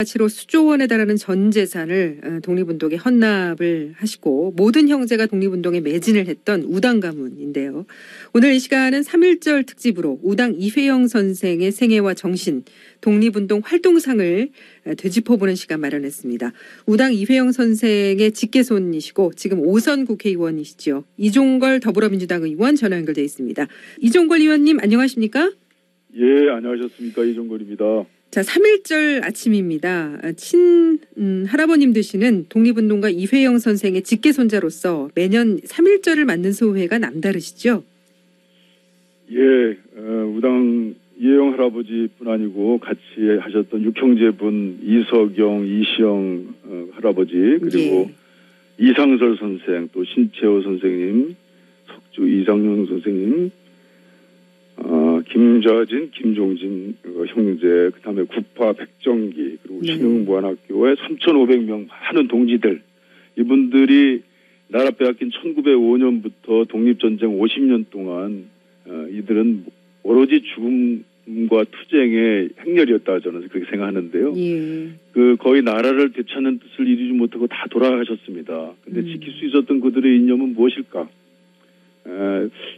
가치로 수조 원에 달하는 전 재산을 독립운동에 헌납을 하시고 모든 형제가 독립운동에 매진을 했던 우당 가문인데요. 오늘 이 시간은 3.1절 특집으로 우당 이회영 선생의 생애와 정신, 독립운동 활동상을 되짚어보는 시간 마련했습니다. 우당 이회영 선생의 직계손이시고 지금 5선 국회의원이시죠. 이종걸 더불어민주당 의원 전화 연결돼 있습니다. 이종걸 의원님 안녕하십니까? 예, 안녕하셨습니까? 이종걸입니다. 자, 3.1절 아침입니다. 할아버님 되시는 독립운동가 이회영 선생의 직계손자로서 매년 3.1절을 맞는 소회가 남다르시죠? 예, 우당 이회영 할아버지뿐 아니고 같이 하셨던 육형제분 이석영, 이시영 할아버지 그리고 이상설 선생, 또 신채호 선생님, 석주 이상용 선생님, 김좌진, 김종진 형제, 그다음에 국파 백정기, 그리고 신흥무한학교의 3,500명 많은 동지들, 이분들이 나라 빼앗긴 1905년부터 독립전쟁 50년 동안 이들은 오로지 죽음과 투쟁의 행렬이었다, 저는 그렇게 생각하는데요. 예. 거의 나라를 되찾는 뜻을 이루지 못하고 다 돌아가셨습니다. 근데 지킬 수 있었던 그들의 이념은 무엇일까?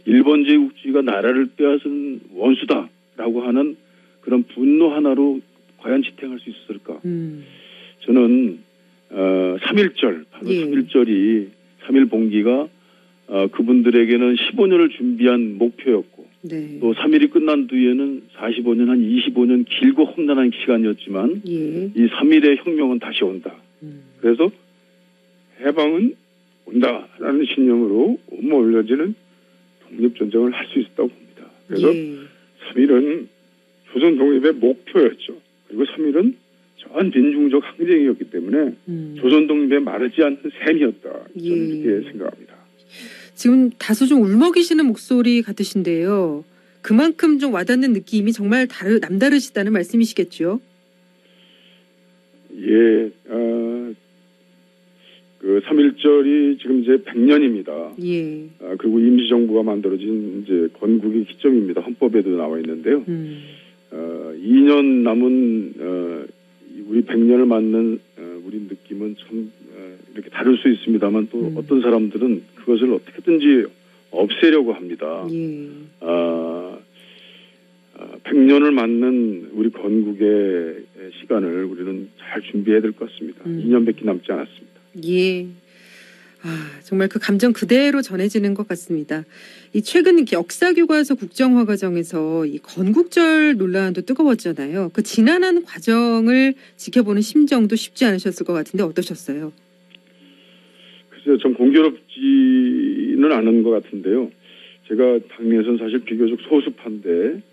일본 제국주의가 나라를 빼앗은 원수다라고 하는 그런 분노 하나로 과연 지탱할 수 있었을까? 저는 3.1절, 바로 3.1절이 3.1 봉기가 그분들에게는 15년을 준비한 목표였고, 또 3.1이 끝난 뒤에는 45년, 한 25년 길고 험난한 시간이었지만 이 3.1의 혁명은 다시 온다. 그래서 해방은 온다라는 신념으로 옮아올려지는 독립전쟁을 할 수 있었다고 봅니다. 그래서 3.1은 조선 독립의 목표였죠. 그리고 3.1은 전 민중적 항쟁이었기 때문에 조선 독립에 마르지 않는 셈이었다. 저는 이렇게 생각합니다. 지금 다소 좀 울먹이시는 목소리 같으신데요. 그만큼 좀 와닿는 느낌이 정말 남다르시다는 말씀이시겠죠? 예, 그 3.1절이 지금 이제 100년입니다. 예. 그리고 임시정부가 만들어진 이제 건국의 기점입니다. 헌법에도 나와 있는데요. 2년 남은 우리 100년을 맞는 우리 느낌은 참 이렇게 다를 수 있습니다만 또 어떤 사람들은 그것을 어떻게든지 없애려고 합니다. 100년을 맞는 우리 건국의 시간을 우리는 잘 준비해야 될 것 같습니다. 2년밖에 남지 않았습니다. 예. 정말 그 감정 그대로 전해지는 것 같습니다. 이 최근 역사교과서 국정화 과정에서 이 건국절 논란도 뜨거웠잖아요. 그 지난한 과정을 지켜보는 심정도 쉽지 않으셨을 것 같은데 어떠셨어요? 글쎄요, 좀 공교롭지는 않은 것 같은데요. 제가 당내에서는 사실 비교적 소수파인데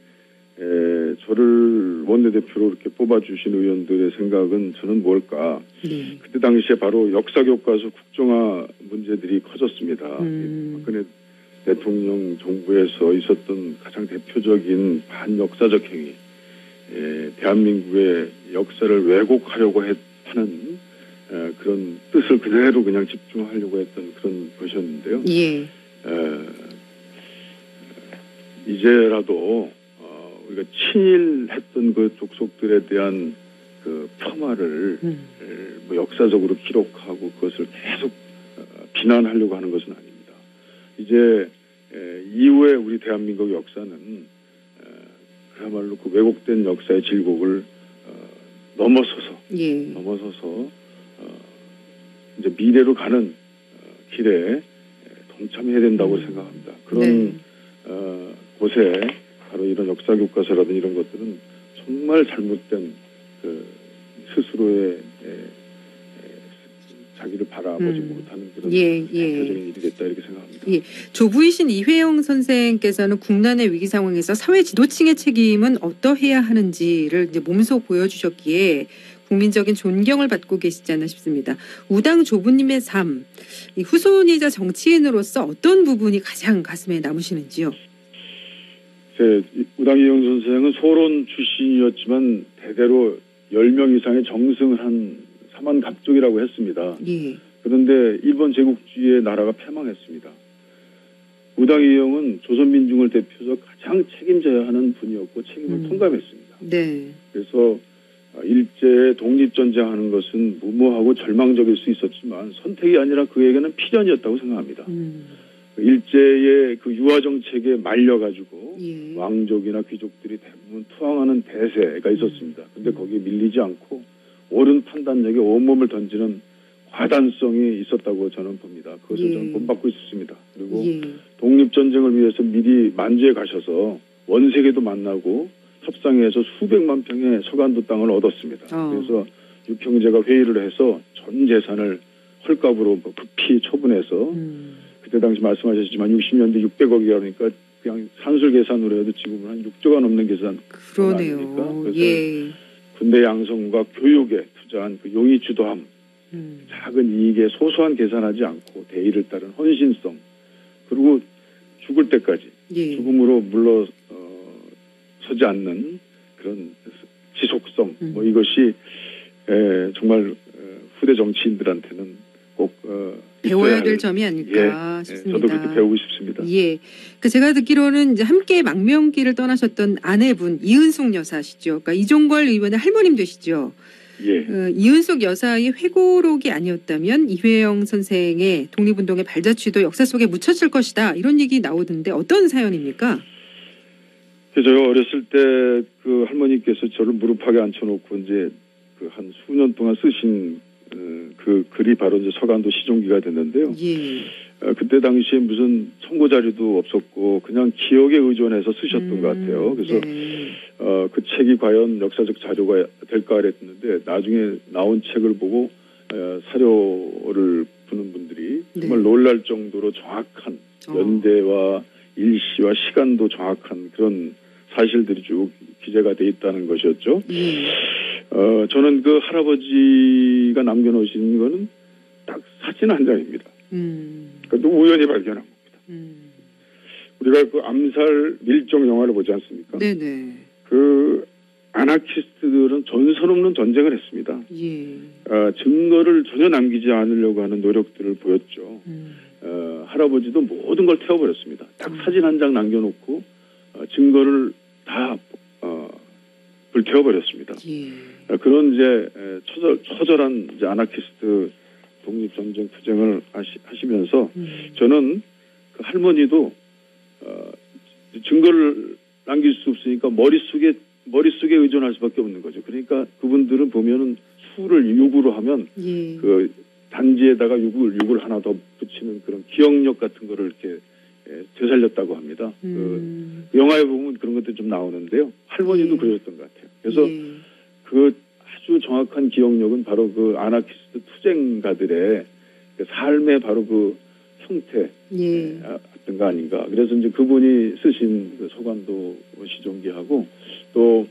저를 원내대표로 이렇게 뽑아주신 의원들의 생각은 저는 뭘까? 그때 당시에 바로 역사교과서 국정화 문제들이 커졌습니다. 박근혜 대통령 정부에서 있었던 가장 대표적인 반역사적 행위, 대한민국의 역사를 왜곡하려고 하는 그런 뜻을 그대로 그냥 집중하려고 했던 그런 것이었는데요. 이제라도 우리가 친일했던 그 족속들에 대한 그 폄하를 뭐 역사적으로 기록하고 그것을 계속 비난하려고 하는 것은 아닙니다. 이제 이후에 우리 대한민국 역사는 그야말로 그 왜곡된 역사의 질곡을 넘어서서 이제 미래로 가는 길에 동참해야 된다고 생각합니다. 그런 곳에 바로 이런 역사교과서라든지 이런 것들은 정말 잘못된 그 스스로의 자기를 바라보지 못하는 그런 대표적인 일이 됐다 이렇게 생각합니다. 조부이신 이회영 선생께서는 국난의 위기 상황에서 사회 지도층의 책임은 어떠해야 하는지를 이제 몸소 보여주셨기에 국민적인 존경을 받고 계시지 않나 싶습니다. 우당 조부님의 삶, 이 후손이자 정치인으로서 어떤 부분이 가장 가슴에 남으시는지요? 우당 이회영 선생은 소론 출신이었지만 대대로 10명 이상의 정승을 한 사만갑족이라고 했습니다. 그런데 일본 제국주의의 나라가 패망했습니다. 우당 이회영은 조선민중을 대표해서 가장 책임져야 하는 분이었고 책임을 통감했습니다. 그래서 일제에 독립전쟁하는 것은 무모하고 절망적일 수 있었지만 선택이 아니라 그에게는 필연이었다고 생각합니다. 일제의 그 유화 정책에 말려가지고 예. 왕족이나 귀족들이 대부분 투항하는 대세가 있었습니다. 근데 거기에 밀리지 않고 옳은 판단력에 온몸을 던지는 과단성이 있었다고 저는 봅니다. 그것을 예. 저는 본받고 있습니다. 그리고 예. 독립전쟁을 위해서 미리 만주에 가셔서 원색에도 만나고 협상해서 수백만 평의 서간도 땅을 얻었습니다. 그래서 육형제가 회의를 해서 전 재산을 헐값으로 급히 처분해서 그때 당시 말씀하셨지만 60년대 600억이라니까 그냥 산술 계산으로 해도 지금은 한 6조가 넘는 계산 그러네요. 그래서 예. 군대 양성과 교육에 투자한 그 용의 주도함, 작은 이익에 소소한 계산하지 않고 대의를 따른 헌신성, 그리고 죽을 때까지 예. 죽음으로 물러서지 않는 그런 지속성, 뭐 이것이 정말 후대 정치인들한테는 꼭 배워야 될 점이 아닐까 싶습니다. 저도 그렇게 배우고 싶습니다. 예. 그 제가 듣기로는 이제 함께 망명길을 떠나셨던 아내분 이은숙 여사시죠. 그러니까 이종걸 의원의 할머님 되시죠. 예. 이은숙 여사의 회고록이 아니었다면 이회영 선생의 독립운동의 발자취도 역사 속에 묻혔을 것이다. 이런 얘기 나오던데 어떤 사연입니까? 제가 어렸을 때 그 할머니께서 저를 무릎하게 앉혀놓고 이제 그 한 수년 동안 쓰신 그 글이 바로 이제 서간도 시종기가 됐는데요. 예. 그때 당시에 무슨 청구 자료도 없었고 그냥 기억에 의존해서 쓰셨던 것 같아요. 그래서 네. 그 책이 과연 역사적 자료가 될까 그랬는데 나중에 나온 책을 보고 사료를 부는 분들이 정말 놀랄 정도로 정확한 연대와 일시와 시간도 정확한 그런 사실들이 쭉 기재가 돼 있다는 것이었죠. 저는 그 할아버지가 남겨놓으신 거는 딱 사진 한 장입니다. 그것도 우연히 발견한 겁니다. 우리가 그 암살 밀종 영화를 보지 않습니까? 네네. 그 아나키스트들은 전선 없는 전쟁을 했습니다. 예. 증거를 전혀 남기지 않으려고 하는 노력들을 보였죠. 할아버지도 모든 걸 태워버렸습니다. 딱 사진 한 장 남겨놓고 증거를 다 불태워버렸습니다. 예. 그런 이제 처절한 이제 아나키스트 독립전쟁 투쟁을 하시면서 저는 그 할머니도 증거를 남길 수 없으니까 머릿속에 의존할 수밖에 없는 거죠. 그러니까 그분들은 보면은 수를 6으로 하면 예. 그 단지에다가 6을 하나 더 붙이는 그런 기억력 같은 거를 이렇게 되살렸다고 합니다. 그 영화에 보면 그런 것들이 좀 나오는데요. 할머니도 그러셨던 것 같아요. 그래서 그 아주 정확한 기억력은 바로 그 아나키스트 투쟁가들의 그 삶의 바로 그 형태 어떤 거 아닌가. 그래서 이제 그분이 쓰신 그 서간도 시종기하고 또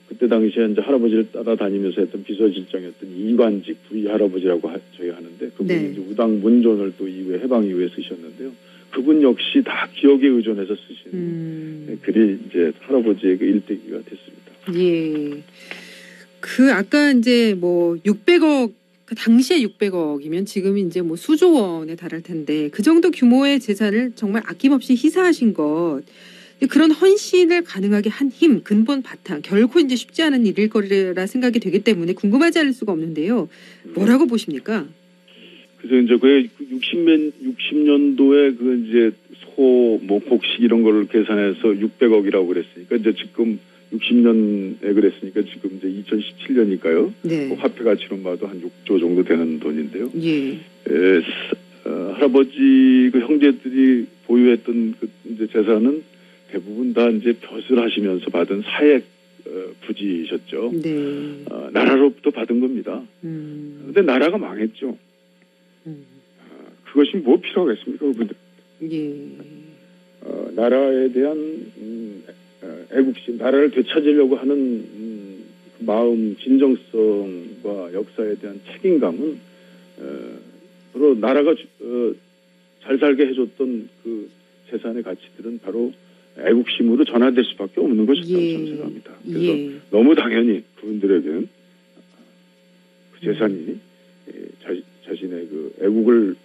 그때 당시에 이제 할아버지를 따라다니면서 했던 비서실장이었던 이관직 부이 할아버지라고 저희가 하는데 그분이 이제 우당 문존을 또 이후에 해방 이후에 쓰셨는데요. 그분 역시 다 기억에 의존해서 쓰신 글이 이제 할아버지의 그 일대기가 됐습니다. 예. 그 아까 이제 뭐 600억 그 당시에 600억이면 지금 이제 뭐 수조 원에 달할 텐데 그 정도 규모의 재산을 정말 아낌없이 희사하신 것. 그런 헌신을 가능하게 한 힘, 근본 바탕 결코 이제 쉽지 않은 일일 거리라 생각이 되기 때문에 궁금하지 않을 수가 없는데요. 뭐라고 보십니까? 그래서 이제 그 60년도에 그 이제 뭐 곡식 이런 거를 계산해서 600억이라고 그랬으니까 이제 지금 60년에 그랬으니까 지금 이제 2017년이니까요. 네. 화폐 가치로 봐도 한 6조 정도 되는 돈인데요. 예. 할아버지 그 형제들이 보유했던 그 이제 재산은 대부분 다 이제 벼슬 하시면서 받은 사액 부지셨죠. 네. 나라로부터 받은 겁니다. 그런데 나라가 망했죠. 그것이 뭐 필요하겠습니까, 그분들? 예. 나라에 대한 애국심, 나라를 되찾으려고 하는 그 마음, 진정성과 역사에 대한 책임감은 바로 나라가 잘 살게 해줬던 그 재산의 가치들은 바로 애국심으로 전환될 수밖에 없는 것이라고 저는 생각합니다. 그래서 너무 당연히 그분들에게는 그 재산이 자신의 그 애국을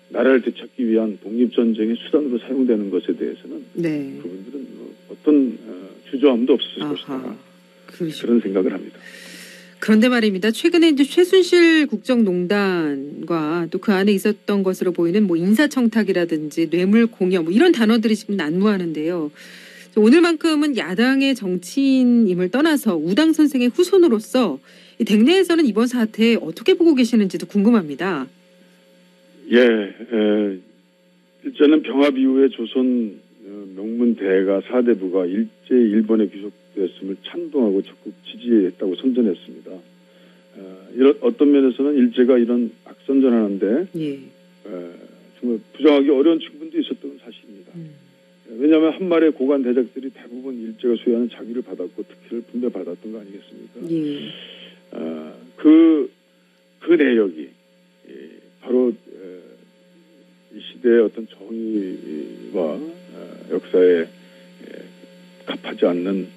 나라를 되찾기 위한 독립전쟁의 수단으로 사용되는 것에 대해서는 그분들은 어떤 주저함도 없을 것이다. 그런 생각을 합니다. 그런데 말입니다. 최근에 이제 최순실 국정농단과 또 그 안에 있었던 것으로 보이는 뭐 인사청탁이라든지 뇌물 공여 뭐 이런 단어들이 지금 난무하는데요. 오늘만큼은 야당의 정치인임을 떠나서 우당 선생의 후손으로서 이 당내에서는 이번 사태 어떻게 보고 계시는지도 궁금합니다. 예, 일제는 병합 이후에 조선 명문대가 사대부가 일제 일본에 귀속됐음을 찬동하고 적극 지지했다고 선전했습니다. 이런 어떤 면에서는 일제가 이런 악선전하는데 예. 정말 부정하기 어려운 측면도 있었던 사실입니다. 왜냐하면 한 마리의 고관 대작들이 대부분 일제가 소유하는 자기를 받았고 특혜를 분배 받았던 거 아니겠습니까? 예. 그 내역이 바로 이 시대의 어떤 정의와 역사에 값하지 않는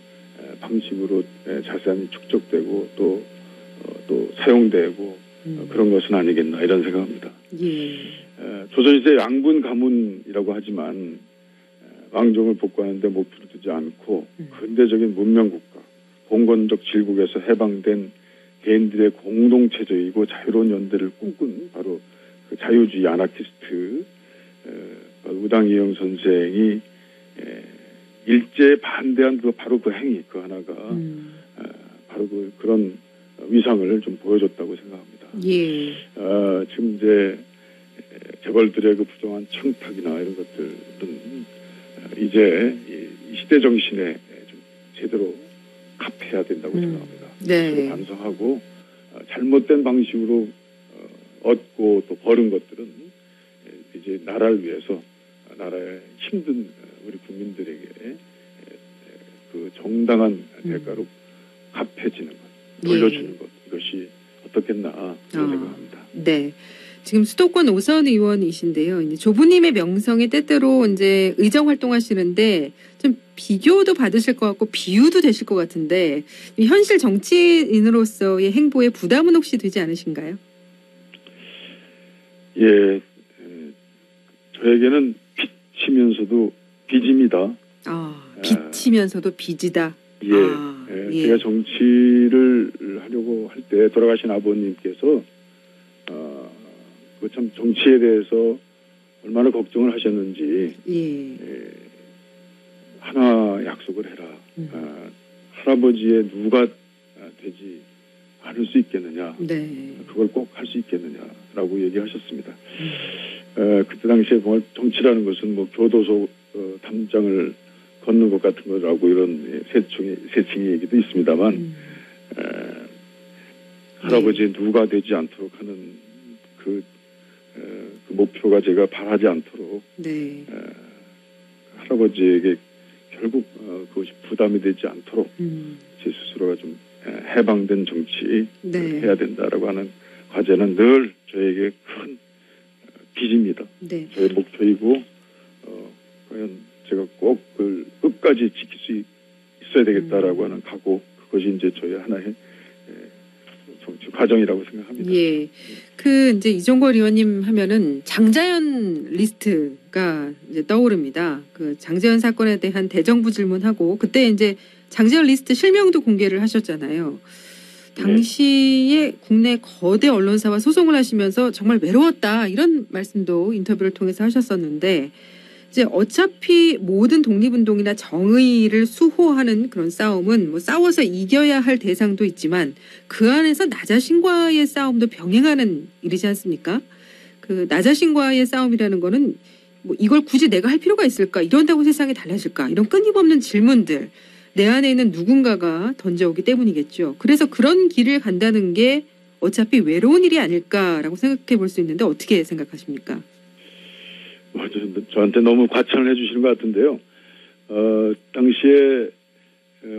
방식으로 자세히 축적되고 또 사용되고 그런 것은 아니겠나 이런 생각합니다. 예. 조선시대 양분 가문이라고 하지만 왕정을 복구하는 데 목표를 두지 않고 근대적인 문명국가, 봉건적 질국에서 해방된 개인들의 공동체적이고 자유로운 연대를 꿈꾼 바로 그 자유주의 아나키스트 우당 이영 선생이 일제에 반대한 바로 그 행위 그 하나가 바로 그런 위상을 좀 보여줬다고 생각합니다. 예. 지금 이제 재벌들의 그 부정한 청탁이나 이런 것들은 이제 이 시대 정신에 좀 제대로 갚해야 된다고 생각합니다. 네. 반성하고 잘못된 방식으로 얻고 또 벌은 것들은 이제 나라를 위해서 나라의 힘든 우리 국민들에게 그 정당한 대가로 갚해지는 것, 돌려주는 것 이것이 어떻겠나 그런 생각합니다. 네. 지금 수도권 오선 의원이신데요. 이제 조부님의 명성에 때때로 이제 의정 활동하시는데 좀 비교도 받으실 것 같고 비유도 되실 것 같은데 현실 정치인으로서의 행보에 부담은 혹시 되지 않으신가요? 예, 저에게는 빚이면서도 빚입니다. 빚이면서도 빚이다. 예. 제가 정치를 하려고 할 때 돌아가신 아버님께서 그 참 정치에 대해서 얼마나 걱정을 하셨는지 하나 약속을 해라. 할아버지의 누가 되지 않을 수 있겠느냐. 네. 그걸 꼭 할 수 있겠느냐라고 얘기하셨습니다. 그때 당시에 정말 정치라는 것은 뭐 교도소 담장을 걷는 것 같은 거라고 이런 세칭의 얘기도 있습니다만 할아버지의 누가 되지 않도록 하는 그 목표가 제가 바라지 않도록 할아버지에게 결국 그것이 부담이 되지 않도록 제 스스로가 좀 해방된 정치 해야 된다라고 하는 과제는 늘 저에게 큰 빚입니다. 저의 목표이고 과연 제가 꼭 그걸 끝까지 지킬 수 있어야 되겠다라고 하는 각오 그것이 이제 저의 하나의 정치 과정이라고 생각합니다. 예. 그 이제 이종걸 의원님 하면은 장자연 리스트가 이제 떠오릅니다. 그 장자연 사건에 대한 대정부 질문하고 그때 이제 장자연 리스트 실명도 공개를 하셨잖아요. 당시에 국내 거대 언론사와 소송을 하시면서 정말 외로웠다 이런 말씀도 인터뷰를 통해서 하셨었는데 이제 어차피 모든 독립운동이나 정의를 수호하는 그런 싸움은 뭐 싸워서 이겨야 할 대상도 있지만 그 안에서 나 자신과의 싸움도 병행하는 일이지 않습니까? 그 나 자신과의 싸움이라는 거는 뭐 이걸 굳이 내가 할 필요가 있을까? 이런다고 세상이 달라질까? 이런 끊임없는 질문들 내 안에 있는 누군가가 던져오기 때문이겠죠. 그래서 그런 길을 간다는 게 어차피 외로운 일이 아닐까라고 생각해 볼 수 있는데 어떻게 생각하십니까? 저한테 너무 과찬을 해주시는 것 같은데요. 당시에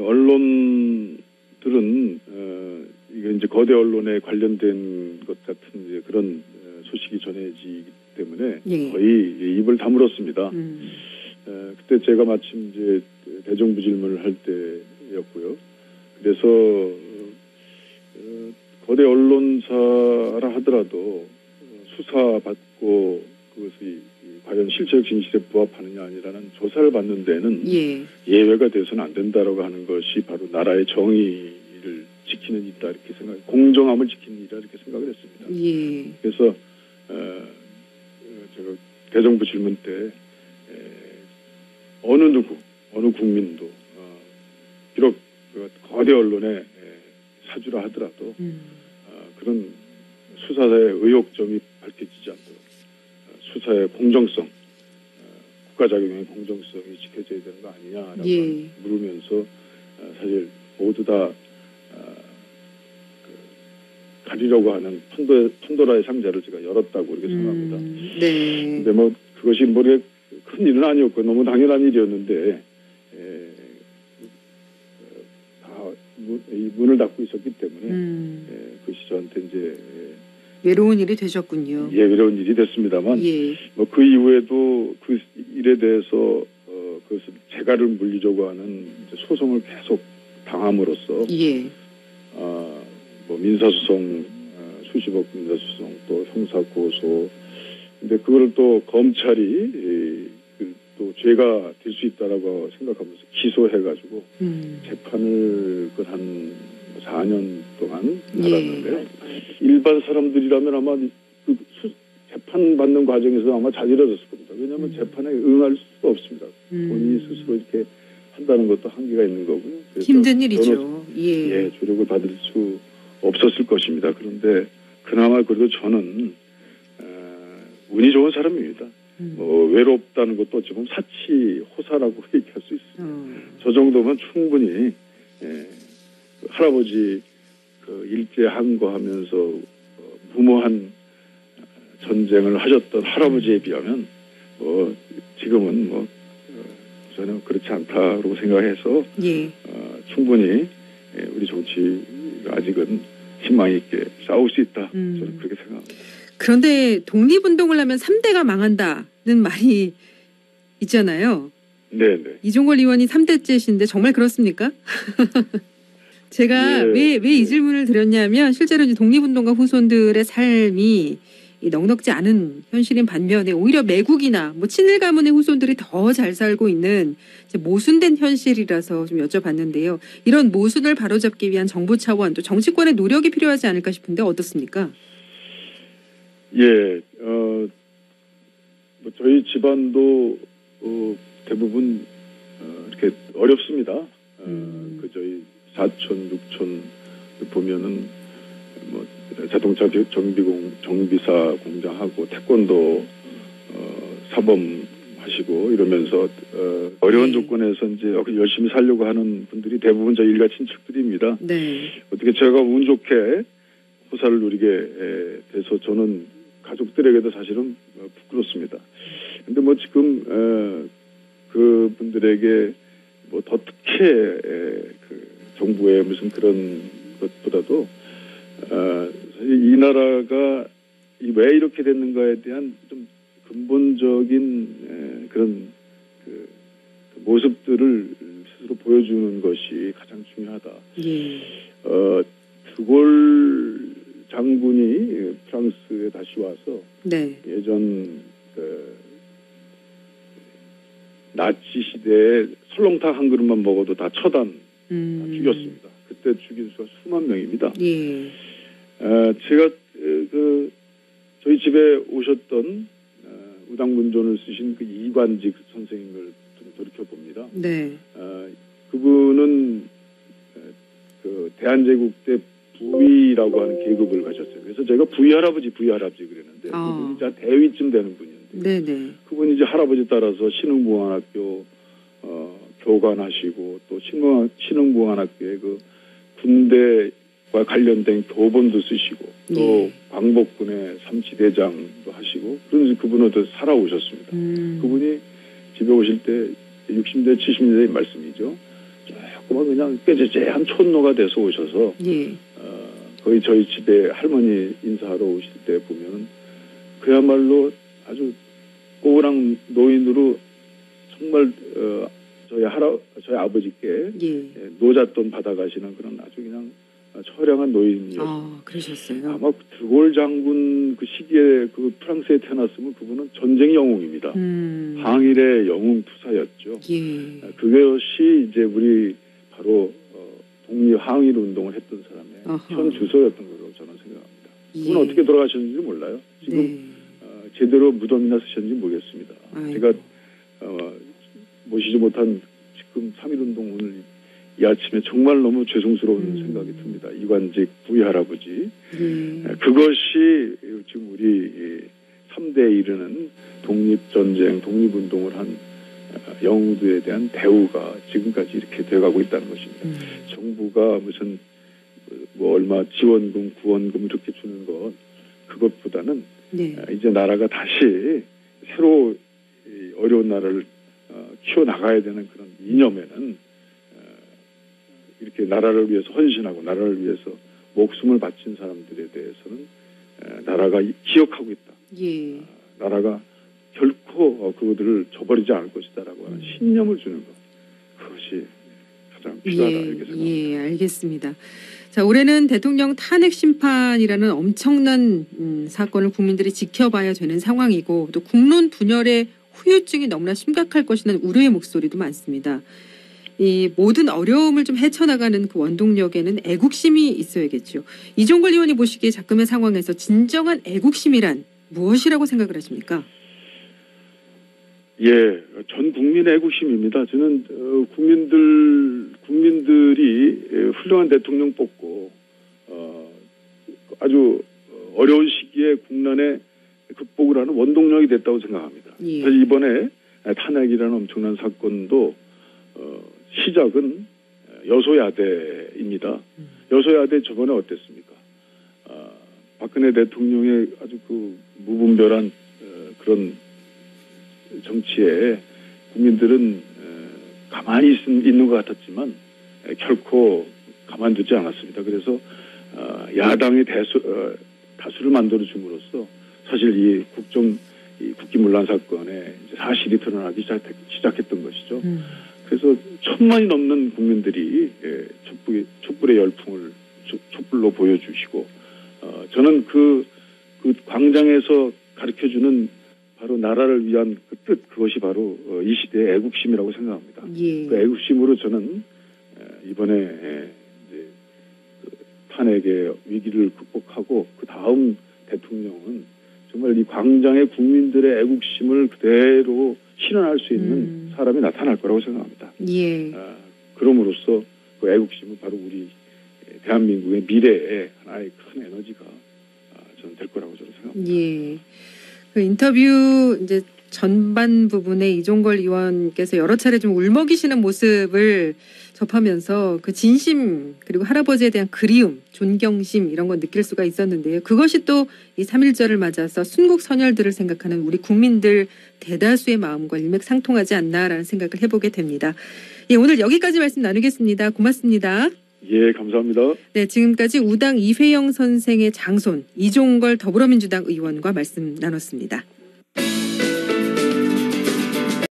언론들은 이게 이제 거대 언론에 관련된 것 같은 이제 그런 소식이 전해지기 때문에 거의 입을 다물었습니다. 그때 제가 마침 이제 대정부 질문을 할 때였고요. 그래서 거대 언론사라 하더라도 수사받고 그것이 과연 실체적 진실에 부합하느냐 아니라는 조사를 받는 데는 예외가 돼서는 안 된다라고 하는 것이 바로 나라의 정의를 지키는 일이다 이렇게 공정함을 지키는 일이다 이렇게 생각을 했습니다. 예. 그래서 제가 대정부 질문 때 어느 국민도 비록 그 거대 언론의 사주라 하더라도 그런 수사의 의혹점이 밝혀지지 않도록 수사의 공정성, 국가자금의 공정성이 지켜져야 되는 거 아니냐라고 예. 물으면서 사실 모두 다 가리려고 하는 판도라의 상자를 제가 열었다고 그렇게 생각합니다. 네. 근데 뭐 그것이 뭐 큰 일은 아니었고 너무 당연한 일이었는데 다 이 문을 닫고 있었기 때문에 그것이 저한테 이제 외로운 일이 되셨군요. 외로운 일이 됐습니다만 예. 뭐 그 이후에도 그 일에 대해서 그것을 재갈을 물리려고 하는 이제 소송을 계속 당함으로써 예. 뭐 민사소송 수십억 민사소송 또 형사고소 근데 그거를 또 검찰이 또 죄가 될 수 있다라고 생각하면서 기소해가지고 재판을 한 4년 동안 받았는데요. 일반 사람들이라면 아마 그 재판 받는 과정에서 아마 자지러졌을 겁니다. 왜냐하면 재판에 응할 수가 없습니다. 본인이 스스로 이렇게 한다는 것도 한계가 있는 거고요. 힘든 일이죠. 예. 조력을 받을 수 없었을 것입니다. 그런데 그나마 그래도 저는 운이 좋은 사람입니다. 외롭다는 것도 어찌 보면 사치호사라고 얘기할 수 있습니다. 저 정도면 충분히 할아버지 그 일제항거하면서 무모한 전쟁을 하셨던 할아버지에 비하면 지금은 저는 그렇지 않다고 생각해서 예. 충분히 우리 정치가 아직은 희망 있게 싸울 수 있다. 저는 그렇게 생각합니다. 그런데 독립운동을 하면 3대가 망한다는 말이 있잖아요. 네네. 이종걸 의원이 3대째신데 정말 그렇습니까? 제가 왜 이 질문을 드렸냐면 실제로 이제 독립운동가 후손들의 삶이 이 넉넉지 않은 현실인 반면에 오히려 매국이나 뭐 친일 가문의 후손들이 더 잘 살고 있는 이제 모순된 현실이라서 좀 여쭤봤는데요. 이런 모순을 바로잡기 위한 정부 차원 또 정치권의 노력이 필요하지 않을까 싶은데 어떻습니까? 예, 뭐 저희 집안도 대부분 이렇게 어렵습니다. 그 저희 사촌, 육촌 보면은 뭐 자동차 정비사 공장하고 태권도 사범 하시고 이러면서 어려운 조건에서 이제 열심히 살려고 하는 분들이 대부분 저희 일가 친척들입니다. 네. 어떻게 제가 운 좋게 호사를 누리게 돼서 저는 가족들에게도 사실은 부끄럽습니다. 근데 뭐 지금 그 분들에게 뭐 더 특혜 그 정부의 무슨 그런 것보다도 이 나라가 왜 이렇게 됐는가에 대한 좀 근본적인 그런 그 모습들을 스스로 보여주는 것이 가장 중요하다. 예. 드골 장군이 프랑스에 다시 와서 네. 예전 나치 시대에 설렁탕 한 그릇만 먹어도 다 처단 죽였습니다. 그때 죽인 수가 수만 명입니다. 예. 제가 저희 집에 오셨던 우당문존을 쓰신 그 이관직 선생님을 좀 돌이켜 봅니다. 네. 그분은 그 대한제국 때 부위라고 하는 계급을 가졌어요. 그래서 제가 부위 할아버지 그랬는데 그분이 이제 대위쯤 되는 분이었는데 네네. 그분이 이제 할아버지 따라서 신흥무한학교 교관하시고 또 신흥무한학교에 그 군대와 관련된 교본도 쓰시고 또 광복군의 삼치대장도 하시고 그러면서 그분은 또 살아오셨습니다. 그분이 집에 오실 때 60대 70대의 말씀이죠. 조그만 그냥 꾀재재한 촌노가 돼서 오셔서 거의 저희 집에 할머니 인사하러 오실 때 보면 그야말로 아주 꼬부랑 노인으로 정말 저희 아버지께 노잣돈 받아가시는 그런 아주 그냥 처량한 노인이었습니다. 그러셨어요. 아마 드골 장군 그 시기에 그 프랑스에 태어났으면 그분은 전쟁 영웅입니다. 항일의 영웅 투사였죠. 그것이 이제 우리 바로 독립 항일 운동을 했던 사람의 어허. 현 주소였던 걸로 저는 생각합니다. 그분 예. 어떻게 돌아가셨는지 몰라요. 지금 네. 제대로 무덤이나 쓰셨는지 모르겠습니다. 아이고. 제가 모시지 못한 지금 3.1운동 오늘 이 아침에 정말 너무 죄송스러운 생각이 듭니다. 이관직 부위 할아버지. 그것이 지금 우리 3대에 이르는 독립전쟁, 독립운동을 한 영웅들에 대한 대우가 지금까지 이렇게 돼가고 있다는 것입니다. 정부가 무슨 뭐 얼마 지원금, 구원금 이렇게 주는 것 그것보다는 네. 이제 나라가 다시 새로 이 어려운 나라를 키워나가야 되는 그런 이념에는 이렇게 나라를 위해서 헌신하고 나라를 위해서 목숨을 바친 사람들에 대해서는 나라가 기억하고 있다. 예. 나라가 결코 그들을 저버리지 않을 것이다라고 하는 신념을 주는 것. 그것이 가장 필요하다 이렇게 생각합니다. 예, 알겠습니다. 자, 올해는 대통령 탄핵 심판이라는 엄청난 사건을 국민들이 지켜봐야 되는 상황이고 또 국론 분열의 후유증이 너무나 심각할 것이라는 우려의 목소리도 많습니다. 이 모든 어려움을 좀 헤쳐나가는 그 원동력에는 애국심이 있어야겠죠. 이종걸 의원이 보시기에 지금의 상황에서 진정한 애국심이란 무엇이라고 생각을 하십니까? 예, 전 국민의 애국심입니다. 저는 국민들이 훌륭한 대통령 뽑고 아주 어려운 시기에 국난의 극복을 하는 원동력이 됐다고 생각합니다. 예. 그래서 이번에 탄핵이라는 엄청난 사건도 시작은 여소야대입니다. 여소야대 저번에 어땠습니까? 박근혜 대통령의 아주 그 무분별한 그런 정치에 국민들은 가만히 있는 것 같았지만 결코 가만두지 않았습니다. 그래서 야당의 다수를 만들어 줌으로써 사실 이 국기문란 사건에 이제 사실이 드러나기 시작했던 것이죠. 그래서 1,000만이 넘는 국민들이 촛불의 열풍을 촛불로 보여주시고 저는 그 광장에서 가르쳐주는 바로 나라를 위한 그 뜻, 그것이 바로 이 시대의 애국심이라고 생각합니다. 예. 그 애국심으로 저는 이번에 이제 탄핵의 위기를 극복하고 그 다음 대통령은 정말 이 광장의 국민들의 애국심을 그대로 실현할 수 있는 사람이 나타날 거라고 생각합니다. 예. 그럼으로써 그 애국심은 바로 우리 대한민국의 미래의 하나의 큰 에너지가 저는 될 거라고 저는 생각합니다. 예. 그 인터뷰 이제 전반 부분에 이종걸 의원께서 여러 차례 좀 울먹이시는 모습을 접하면서 그 진심 그리고 할아버지에 대한 그리움, 존경심 이런 건 느낄 수가 있었는데요. 그것이 또 이 3.1절을 맞아서 순국 선열들을 생각하는 우리 국민들 대다수의 마음과 일맥상통하지 않나라는 생각을 해보게 됩니다. 예, 오늘 여기까지 말씀 나누겠습니다. 고맙습니다. 예, 감사합니다. 네, 지금까지 우당 이회영 선생의 장손 이종걸 더불어민주당 의원과 말씀 나눴습니다.